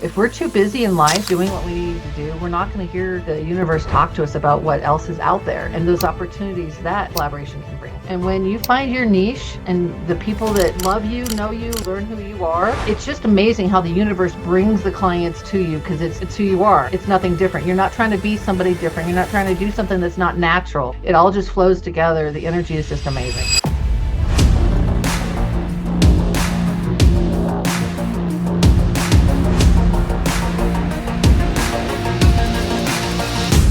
If we're too busy in life doing what we need to do, we're not going to hear the universe talk to us about what else is out there and those opportunities that collaboration can bring. And when you find your niche and the people that love you, know you, learn who you are, it's just amazing how the universe brings the clients to you because it's who you are. It's nothing different. You're not trying to be somebody different. You're not trying to do something that's not natural. It all just flows together. The energy is just amazing.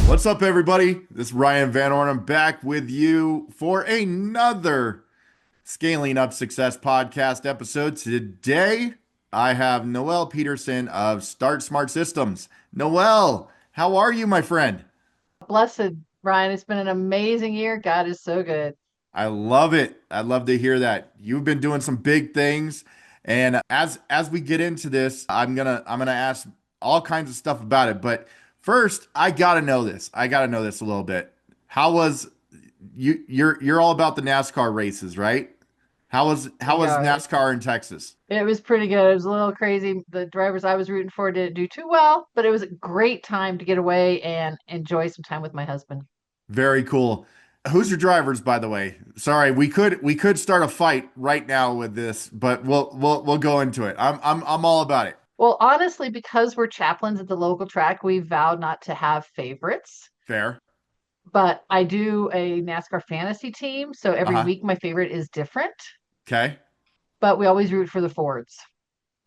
What's up, everybody? This is Ryan Van Ornum back with you for another Scaling Up Success podcast episode. Today, I have Noelle Peterson of Start Smart Systems. Noelle, how are you, my friend? Blessed, Ryan. It's been an amazing year. God is so good. I love it. I love to hear that. You've been doing some big things, and as we get into this, I'm gonna ask all kinds of stuff about it. But first, I gotta know this. I gotta know this a little bit. How was you're all about the NASCAR races, right? How We was are. NASCAR in Texas? It was pretty good. It was a little crazy. The drivers I was rooting for didn't do too well, but it was a great time to get away and enjoy some time with my husband. Very cool. Who's your drivers, by the way? Sorry, we could start a fight right now with this, but we'll go into it. I'm all about it. Well, honestly, because we're chaplains at the local track, we vowed not to have favorites. Fair. But I do a NASCAR fantasy team, so every Uh-huh. week my favorite is different, Okay. but we always root for the Fords.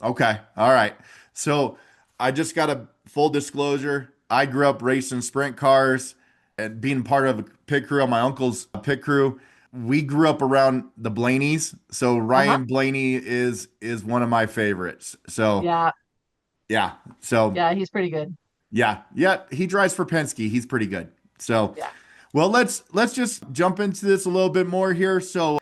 Okay. All right. So I just got a full disclosure. I grew up racing sprint cars and being part of a pit crew on my uncle's pit crew. We grew up around the Blaneys. So Uh-huh. Ryan Blaney is one of my favorites. So Yeah, yeah. So yeah, he's pretty good. yeah. Yeah. He drives for Penske. He's pretty good. So Yeah. well, let's just jump into this a little bit more here. So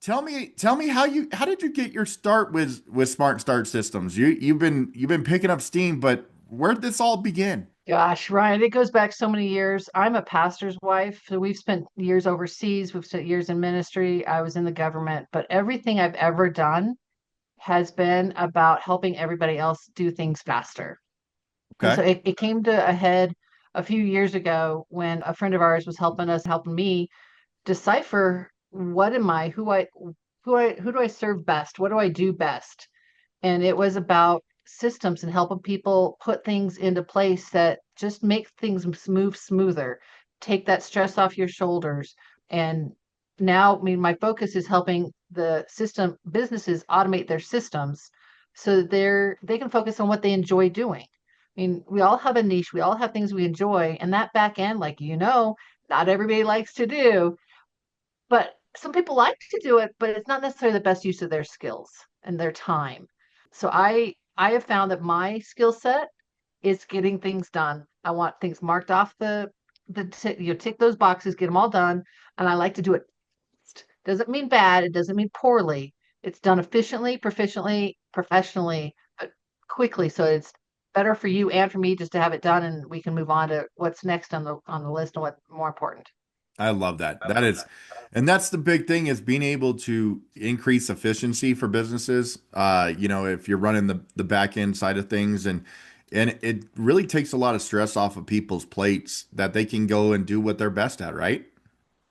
tell me how did you get your start with Smart Start Systems? You've been picking up steam, but where did this all begin? Gosh, Ryan, it goes back so many years. I'm a pastor's wife, so we've spent years overseas. We've spent years in ministry. I was in the government, but everything I've ever done has been about helping everybody else do things faster. And so Okay. it came to a head a few years ago when a friend of ours was helping me decipher what am I, who do I serve best? What do I do best? And it was about systems and helping people put things into place that just make things move smoother, take that stress off your shoulders. And now, I mean, my focus is helping the system businesses automate their systems so that they can focus on what they enjoy doing. I mean, we all have a niche, we all have things we enjoy, and that back end, like not everybody likes to do, but some people like to do it, but it's not necessarily the best use of their skills and their time. So I have found that my skill set is getting things done. I want things marked off tick those boxes, get them all done, and I like to do it. Doesn't mean bad, it doesn't mean poorly. It's done efficiently, proficiently, professionally, but quickly, so it's better for you and for me just to have it done, and we can move on to what's next on the list and what's more important. I love that. That is, and that's the big thing is being able to increase efficiency for businesses. If you're running the back end side of things and it really takes a lot of stress off of people's plates that they can go and do what they're best at, right?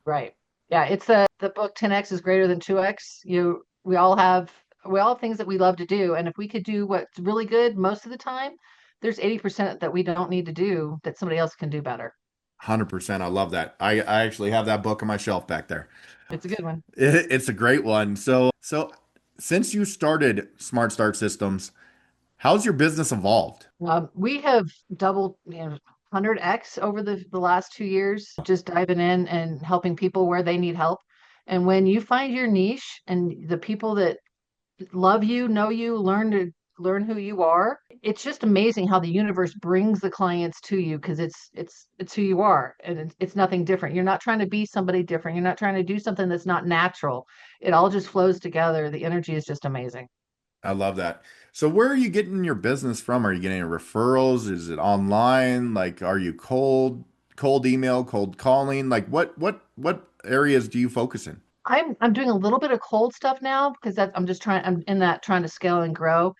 Right. Yeah, it's the book 10x is greater than 2x. We all have things that we love to do, and if we could do what's really good most of the time, there's 80% that we don't need to do that somebody else can do better. 100%. I love that. I actually have that book on my shelf back there. It's a good one. It's a great one. So since you started Smart Start Systems, how's your business evolved? We have doubled, 100x over the last 2 years, just diving in and helping people where they need help. And when you find your niche and the people that love you, know you, learn who you are. It's just amazing how the universe brings the clients to you because it's who you are and it's nothing different. You're not trying to be somebody different. You're not trying to do something that's not natural. It all just flows together. The energy is just amazing. I love that. So where are you getting your business from? Are you getting referrals? Is it online? Like, are you cold email, cold calling? Like what areas do you focus in? I'm doing a little bit of cold stuff now because I'm in that trying to scale and grow.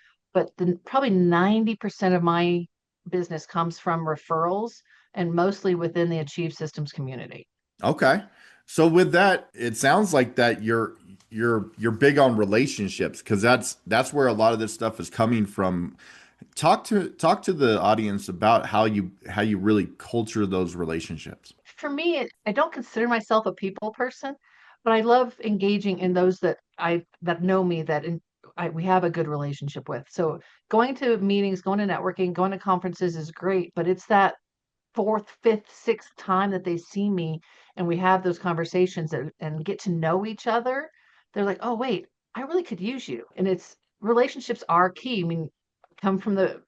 but probably 90% of my business comes from referrals and mostly within the Achieve Systems community. Okay. So with that, it sounds like that you're big on relationships because that's where a lot of this stuff is coming from. Talk to the audience about how you really culture those relationships. For me, I don't consider myself a people person, but I love engaging in those that know me we have a good relationship with. So going to meetings, going to networking, going to conferences is great, but it's that fourth, fifth, sixth time that they see me and we have those conversations and get to know each other. They're like, oh, wait, I really could use you. And it's relationships are key. I mean, come from the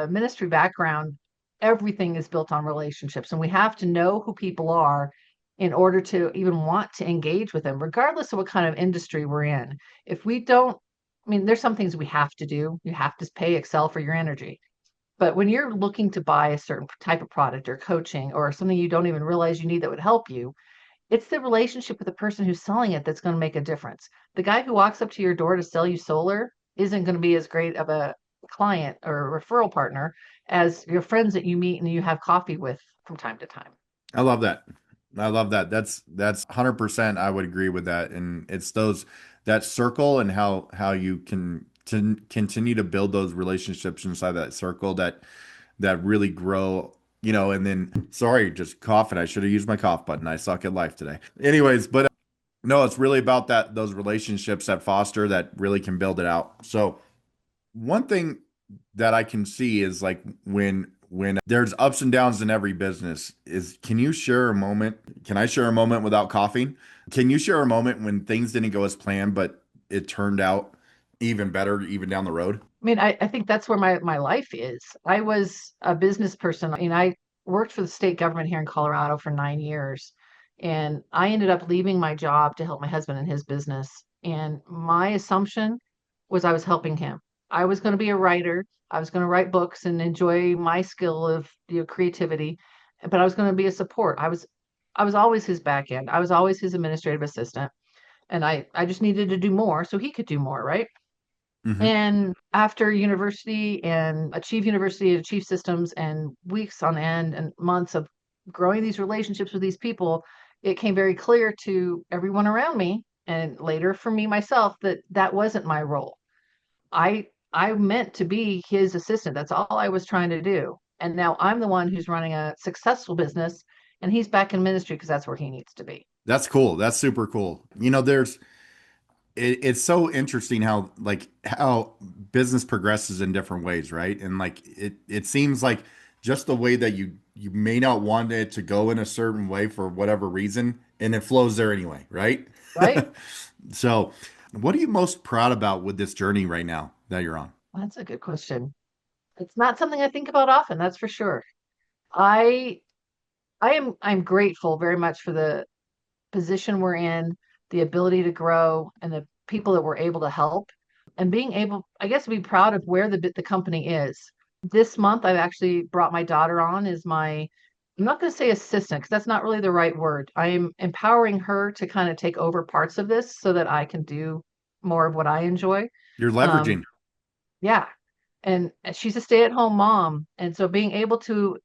ministry background, everything is built on relationships, and we have to know who people are in order to even want to engage with them, regardless of what kind of industry we're in. If we don't, I mean, there's some things we have to do. You have to pay Excel for your energy. But when you're looking to buy a certain type of product or coaching or something you don't even realize you need that would help you, it's the relationship with the person who's selling it that's going to make a difference. The guy who walks up to your door to sell you solar isn't going to be as great of a client or a referral partner as your friends that you meet and you have coffee with from time to time. I love that. I love that. That's 100%. I would agree with that. And it's those that circle and how you can to continue to build those relationships inside that circle that really grow, and then sorry, just coughing. I should have used my cough button. I suck at life today. Anyways, but no, it's really about those relationships that foster that really can build it out. So one thing that I can see is like when there's ups and downs in every business is can you share a moment? Can I share a moment without coughing? Can you share a moment when things didn't go as planned, but it turned out even better, even down the road? I mean, I think that's where my life is. I was a business person. I mean, I worked for the state government here in Colorado for 9 years, and I ended up leaving my job to help my husband in his business. And my assumption was I was helping him. I was going to be a writer. I was going to write books and enjoy my skill of creativity, but I was going to be a support. I was always his back end. I was always his administrative assistant, and I just needed to do more so he could do more, right? Hmm. And after university and Achieve Systems, and weeks on end and months of growing these relationships with these people, it came very clear to everyone around me and later for me myself that that wasn't my role. I meant to be his assistant. That's all I was trying to do. And now I'm the one who's running a successful business and he's back in ministry because that's where he needs to be. That's cool. That's super cool. It's so interesting how business progresses in different ways, right? And like it seems like just the way that you may not want it to go in a certain way for whatever reason, and it flows there anyway, right? Right? So, what are you most proud about with this journey right now that you're on? That's a good question. It's not something I think about often, that's for sure. I I'm grateful very much for the position we're in, the ability to grow, and the people that we're able to help, and being able, I guess, to be proud of where the company is. This month, I've actually brought my daughter on as my, I'm not going to say assistant because that's not really the right word. I'm empowering her to kind of take over parts of this so that I can do more of what I enjoy. You're Um, leveraging. yeah. And she's a stay-at-home mom. And so being able to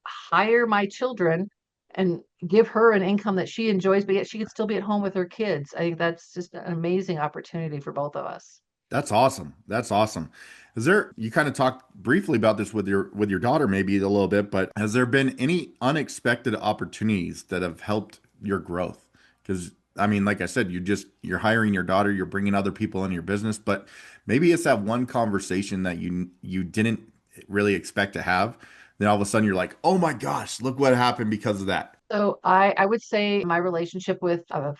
hire my children and give her an income that she enjoys, but yet she could still be at home with her kids. I think that's just an amazing opportunity for both of us. That's awesome. That's awesome. You kind of talked briefly about this with your daughter maybe a little bit, but has there been any unexpected opportunities that have helped your growth? Because I mean, like I said, you're hiring your daughter, you're bringing other people in your business, but maybe it's that one conversation that you didn't really expect to have. Then all of a sudden you're like, "Oh my gosh, look what happened because of that." So I would say my relationship with a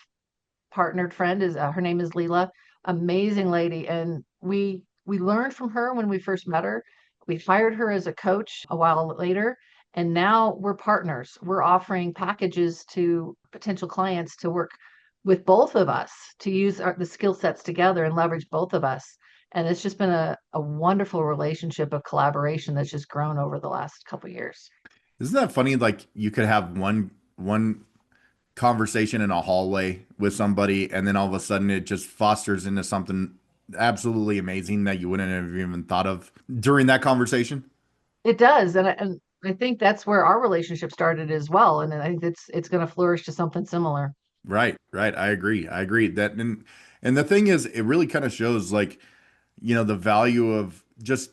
partnered friend is her name is Leela, amazing lady, and we learned from her when we first met her. We hired her as a coach a while later, and now we're partners. We're offering packages to potential clients to work with both of us to use the skill sets together and leverage both of us. And it's just been a wonderful relationship of collaboration that's just grown over the last couple of years. Isn't that funny? Like you could have one conversation in a hallway with somebody, and then all of a sudden it just fosters into something absolutely amazing that you wouldn't have even thought of during that conversation. It does, and I think that's where our relationship started as well, and I think it's going to flourish to something similar. Right, right. I agree. I agree that, and the thing is, it really kind of shows like, the value of just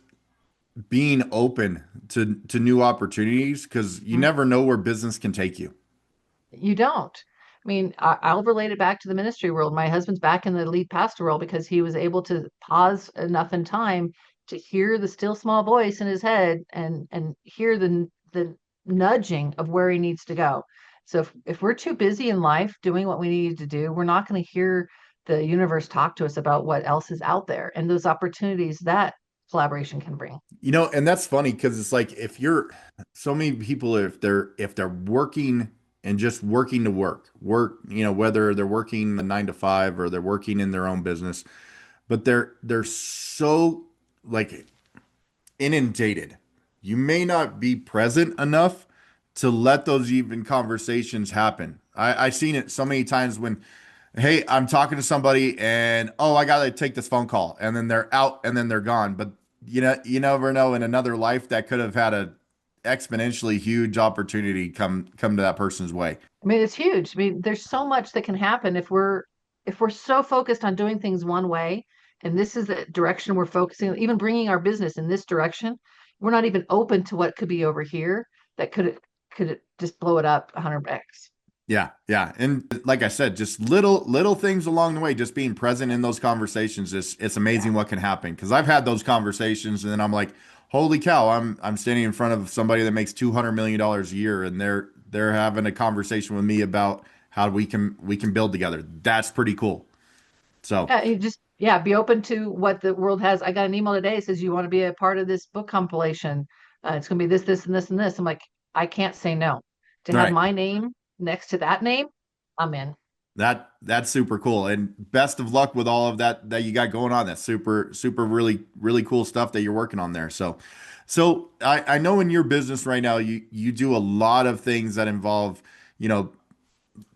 being open to new opportunities because you Mhm. never know where business can take you. You don't. I mean, I'll relate it back to the ministry world. My husband's back in the lead pastor role because he was able to pause enough in time to hear the still small voice in his head and hear the nudging of where he needs to go. So if we're too busy in life doing what we need to do, we're not going to hear the universe talk to us about what else is out there and those opportunities that collaboration can bring. And that's funny because it's like if you're so many people, if they're working and just working to work, whether they're working a 9 to 5 or they're working in their own business, but they're so like inundated. You may not be present enough to let those even conversations happen. I've seen it so many times when, hey, I'm talking to somebody and oh, I gotta take this phone call, and then they're out and then they're gone. But you never know in another life that could have had a exponentially huge opportunity come to that person's way. I mean, it's huge. I mean, there's so much that can happen if we're so focused on doing things one way, and this is the direction we're focusing, even bringing our business in this direction, we're not even open to what could be over here that could just blow it up 100x. Yeah, yeah. And like I said, just little things along the way, just being present in those conversations, it's Yeah. amazing what can happen. Because I've had those conversations and then I'm like, holy cow, I'm standing in front of somebody that makes $200 million a year and they're having a conversation with me about how we can build together. That's pretty cool. So, Yeah, you just yeah, be open to what the world has. I got an email today that says you want to be a part of this book compilation. It's going to be this, this, and this, and this. I'm like, I can't say no. To all have right. my name next to that name, I'm in. That's super cool. And best of luck with all of that you got going on. That's super really cool stuff that you're working on there. So I know in your business right now you do a lot of things that involve, you know,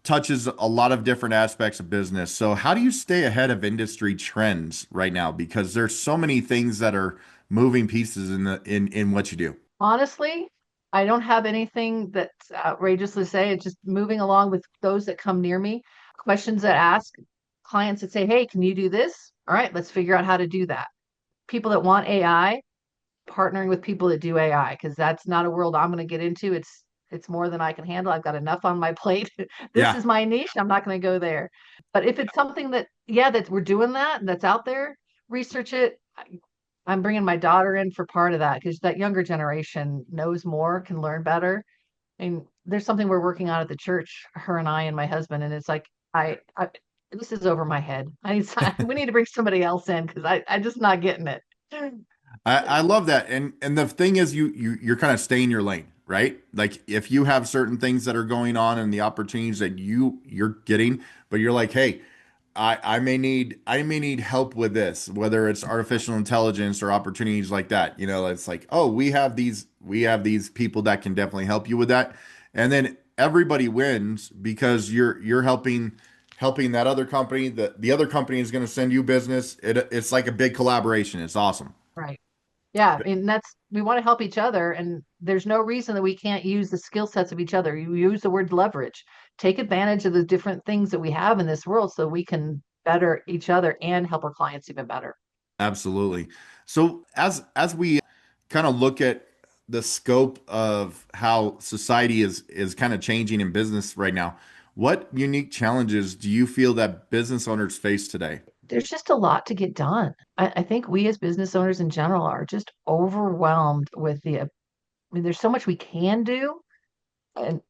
touches a lot of different aspects of business. So how do you stay ahead of industry trends right now? Because there's so many things that are moving pieces in what you do. Honestly, I don't have anything that's outrageous to say. It's just moving along with those that come near me, questions that ask, clients that say, hey, can you do this? All right, let's figure out how to do that. People that want AI, partnering with people that do AI, because that's not a world I'm going to get into. It's more than I can handle. I've got enough on my plate. This Yeah. is my niche. I'm not going to go there. But if it's something that, yeah, that we're doing that and that's out there, research it. I'm bringing my daughter in for part of that because that younger generation knows more, can learn better. And there's something we're working on at the church, her and I and my husband, and it's like I this is over my head. We need to bring somebody else in because I'm just not getting it. I love that. And the thing is you're kind of stay in your lane, right? Like if you have certain things that are going on and the opportunities that you're getting, but you're like, hey, I may need help with this, whether it's artificial intelligence or opportunities like that. It's like, oh, we have these people that can definitely help you with that. And then everybody wins because you're helping that other company. The other company is going to send you business. It's like a big collaboration. It's awesome. Right. Yeah, and that's we want to help each other, and there's no reason that we can't use the skill sets of each other. You use the word leverage. Take advantage of the different things that we have in this world so we can better each other and help our clients even better. Absolutely. So as we kind of look at the scope of how society is kind of changing in business right now, what unique challenges do you feel that business owners face today? There's just a lot to get done. I think we as business owners in general are just overwhelmed with I mean, there's so much we can do, and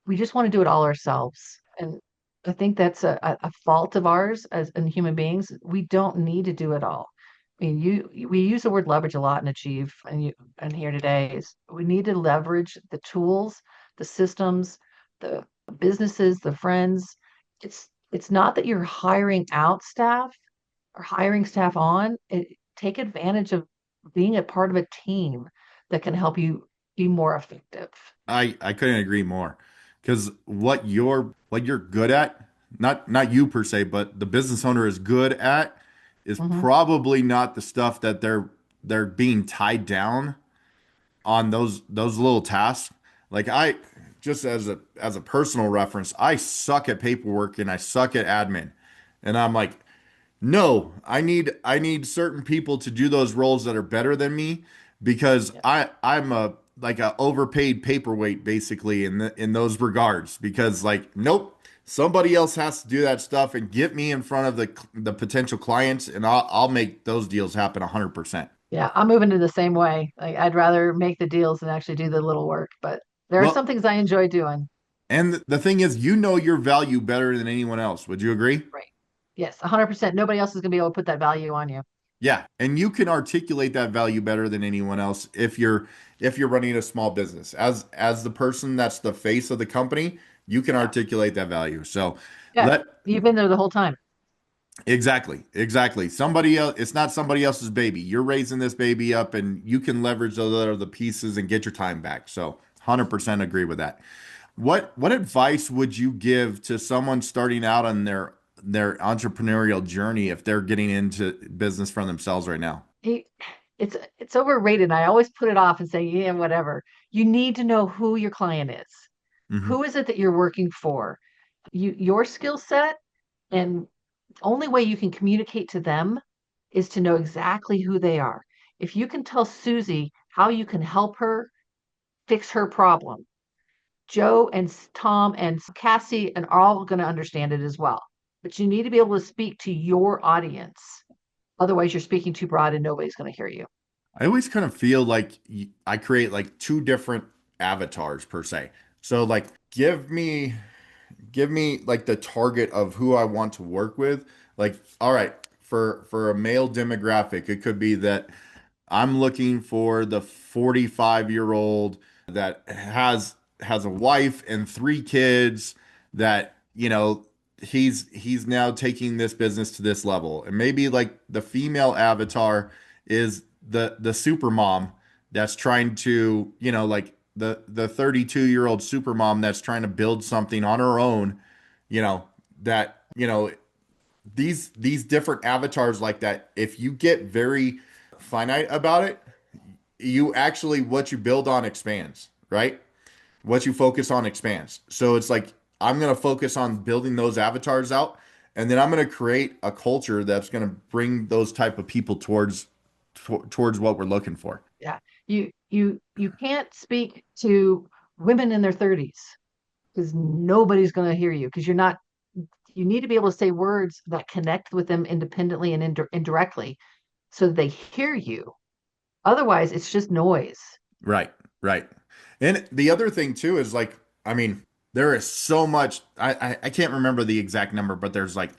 we just want to do it all ourselves. And I think that's a fault of ours as in human beings. We don't need to do it all. I mean, we use the word leverage a lot in Achieve and here today is we need to leverage the tools, the systems, the businesses, the friends. It's not that you're hiring out staff or hiring staff on. Take advantage of being a part of a team that can help you be more effective. I couldn't agree more because what you're good at, not you per se, but the business owner is good at is Hmm. probably not the stuff that they're being tied down on those little tasks. Like I just as a personal reference, I suck at paperwork and I suck at admin. And I'm like, no, I need certain people to do those roles that are better than me because Yeah. I'm a like a overpaid paperweight basically in those regards because like nope, somebody else has to do that stuff and get me in front of the potential clients and I'll make those deals happen 100%. Yeah, I'm moving to the same way. Like I'd rather make the deals than actually do the little work, but there are some Well, things I enjoy doing. and the thing is, you know your value better than anyone else. Would you agree? Right. Yes, 100%. Nobody else is going to be able to put that value on you. Yeah, and you can articulate that value better than anyone else if you're running a small business. As the person that's the face of the company, you can Yeah. articulate that value. So Yeah. let You've been there the whole time. exactly. Somebody else, it's not somebody else's baby. You're raising this baby up and you can leverage those other pieces and get your time back. So 100% agree with that. What advice would you give to someone starting out on their entrepreneurial journey if they're getting into business for themselves right now? You- it's overrated. I always put it off and say, yeah, whatever. You need to know who your client is. Hmm. Who is it that you're working for? Your skill set, and only way you can communicate to them is to know exactly who they are. If you can tell Susie how you can help her fix her problem, Joe and Tom and Cassie and are all going to understand it as well. But you need to be able to speak to your audience. Otherwise, you're speaking too broad and nobody's going to hear you. I always kind of feel like I create like two different avatars per se. So like give me like the target of who I want to work with. Like all right, for a male demographic, it could be that I'm looking for the 45-year-old that has a wife and three kids that, he's now taking this business to this level. And maybe like the female avatar is the super mom that's trying to, like the 32-year-old super mom that's trying to build something on her own, that, these different avatars like that, if you get very finite about it, you actually what you build on expands, right? What you focus on expands. So it's like I'm going to focus on building those avatars out and then I'm going to create a culture that's going to bring those type of people towards what we're looking for. Yeah. You can't speak to women in their 30s because nobody's going to hear you because you're not you need to be able to say words that connect with them independently and indirectly so that they hear you. Otherwise, it's just noise. Right, right. And the other thing too is like, I mean, there is so much. I can't remember the exact number, but there's like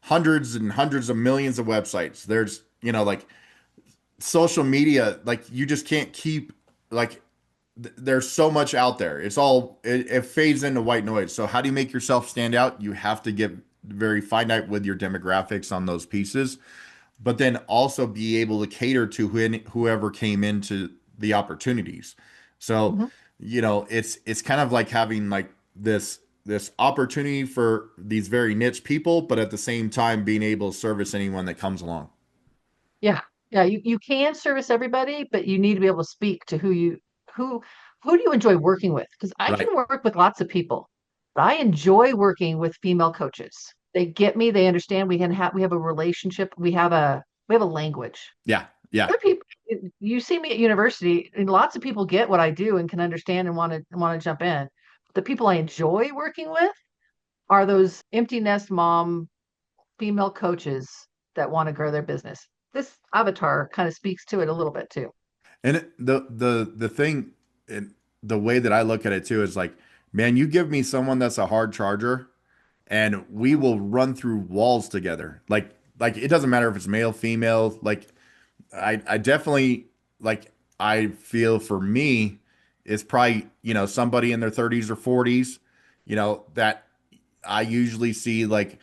hundreds and hundreds of millions of websites. There's, like social media, like you just can't keep like there's so much out there. It fades into white noise. So how do you make yourself stand out? You have to get very finite with your demographics on those pieces, but then also be able to cater to whoever came into the opportunities. So, Mhm. it's kind of like having like this opportunity for these very niche people, but at the same time being able to service anyone that comes along. Yeah. Yeah. You can service everybody, but you need to be able to speak to who who do you enjoy working with? Because I Right. can work with lots of people, but I enjoy working with female coaches. They get me, they understand we have a relationship, we have a language. Yeah. Yeah. Other people you see me at university, and lots of people get what I do and can understand and want to jump in. The people I enjoy working with are those empty nest mom female coaches that want to grow their business. This avatar kind of speaks to it a little bit too. And the thing, and the way that I look at it too is like, man, you give me someone that's a hard charger, and we will run through walls together. Like it doesn't matter if it's male, female. Like I definitely like I feel for me, it's probably somebody in their 30s or 40s, that I usually see like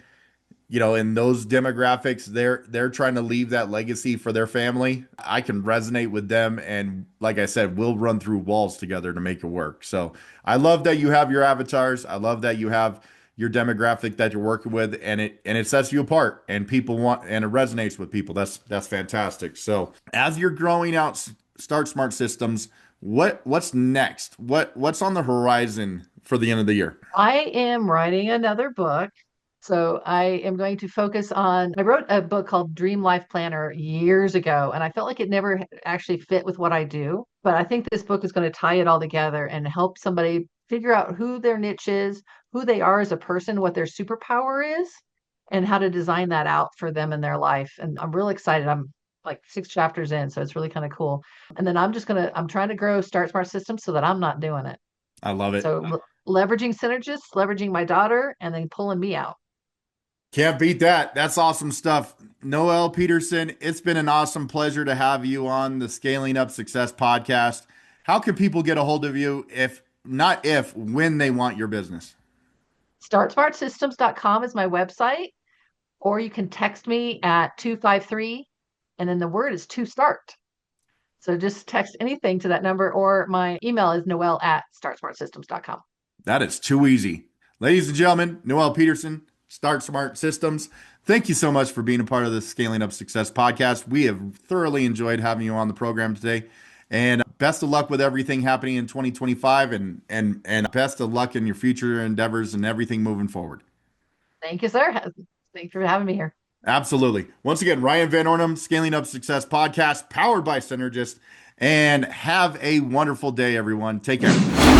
in those demographics, they're trying to leave that legacy for their family. I can resonate with them, and like I said, we'll run through walls together to make it work. So I love that you have your avatars. I love that you have your demographic that you're working with, and it sets you apart, and people want, and it resonates with people. That's fantastic. So as you're growing out Start Smart Systems, what's next? What's on the horizon for the end of the year? I am writing another book. So I am going to focus on, I wrote a book called Dream Life Planner years ago, and I felt like it never actually fit with what I do. But I think this book is going to tie it all together and help somebody figure out who their niche is, who they are as a person, what their superpower is, and how to design that out for them in their life. And I'm really excited. I'm like 6 chapters in, so it's really kind of cool. And then I'm trying to grow Start Smart Systems so that I'm not doing it. I love it. So leveraging Cynergists, leveraging my daughter, and then pulling me out. Can't beat that. That's awesome stuff. Noelle Peterson, it's been an awesome pleasure to have you on the Scaling Up Success podcast. How can people get a hold of you if not if, when they want your business? StartSmartSystems.com is my website, or you can text me at 253, and then the word is to start. So just text anything to that number, or my email is noelle@startsmartsystems.com. That is too easy. Ladies and gentlemen, Noelle Peterson, Start Smart Systems. Thank you so much for being a part of the Scaling Up Success podcast. We have thoroughly enjoyed having you on the program today. And best of luck with everything happening in 2025, and best of luck in your future endeavors and everything moving forward. Thank you, sir. Thanks for having me here. Absolutely. Once again, Ryan Van Ornum, Scaling Up Success podcast, powered by Cynergists. And have a wonderful day, everyone. Take care.